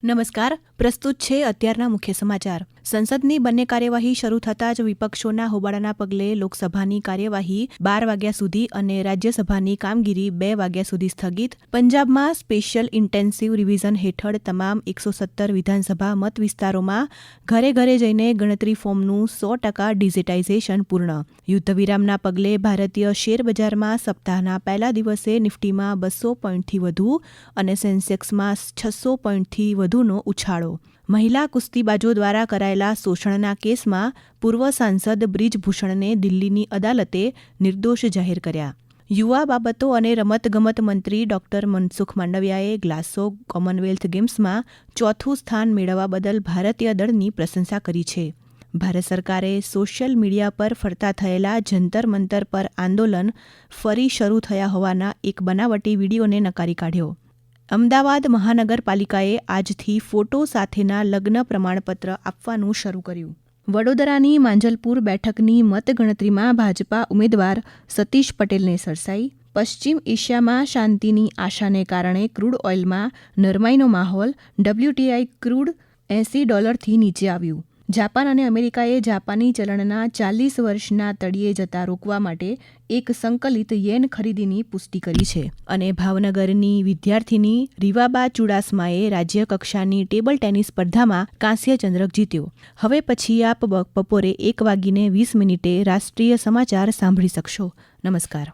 નમસ્કાર. પ્રસ્તુત છે અત્યારના મુખ્ય સમાચાર. સંસદની બંને કાર્યવાહી શરૂ થતાં જ વિપક્ષોના હોબાળાના પગલે લોકસભાની કાર્યવાહી 12 વાગ્યા સુધી અને રાજ્યસભાની કામગીરી 2 વાગ્યા સુધી સ્થગિત. પંજાબમાં સ્પેશિયલ ઇન્ટેન્સિવ રિવિઝન હેઠળ તમામ 117 વિધાનસભા મત વિસ્તારોમાં ઘરે ઘરે જઈને ગણતરી ફોર્મનું 100% ડિજિટાઇઝેશન પૂર્ણ. યુદ્ધ વિરામના પગલે ભારતીય શેરબજારમાં સપ્તાહના પહેલા દિવસે નિફ્ટીમાં 200 પોઈન્ટથી વધુ અને સેન્સેક્સમાં 600 પોઈન્ટથી વધુનો ઉછાળો. મહિલા કુસ્તીબાજો દ્વારા કરાયેલા શોષણના કેસમાં પૂર્વ સાંસદ બ્રિજભૂષણને દિલ્હીની અદાલતે નિર્દોષ જાહેર કર્યા. યુવા બાબતો અને રમતગમત મંત્રી ડોક્ટર મનસુખ માંડવિયાએ ગ્લાસો કોમનવેલ્થ ગેમ્સમાં ચોથું સ્થાન મેળવવા બદલ ભારતીય દળની પ્રશંસા કરી છે. ભારત સરકારે સોશિયલ મીડિયા પર ફરતા થયેલા જંતર મંતર પર આંદોલન ફરી શરૂ થયા હોવાના એક બનાવટી વીડિયોને નકારી કાઢ્યો. અમદાવાદ મહાનગરપાલિકાએ આજથી ફોટો સાથેના લગ્ન પ્રમાણપત્ર આપવાનું શરૂ કર્યું. વડોદરાની માંજલપુર બેઠકની મતગણતરીમાં ભાજપા ઉમેદવાર સતીશ પટેલને સરસાઈ. પશ્ચિમ એશિયામાં શાંતિની આશાને કારણે ક્રૂડ ઓઇલમાં નરમાઈનો માહોલ. WTI ક્રૂડ $80થી નીચે આવ્યું. જાપાન અને અમેરિકાએ જાપાની ચલણના 40 વર્ષના તળિયે જતા રોકવા માટે એક સંકલિત યેન ખરીદીની પુષ્ટિ કરી છે. અને ભાવનગરની વિદ્યાર્થીની રીવાબા ચુડાસમાએ રાજ્યકક્ષાની ટેબલ ટેનિસ સ્પર્ધામાં કાંસ્ય ચંદ્રક જીત્યો. હવે પછી આપ બપોરે 1:20 રાષ્ટ્રીય સમાચાર સાંભળી શકશો. નમસ્કાર.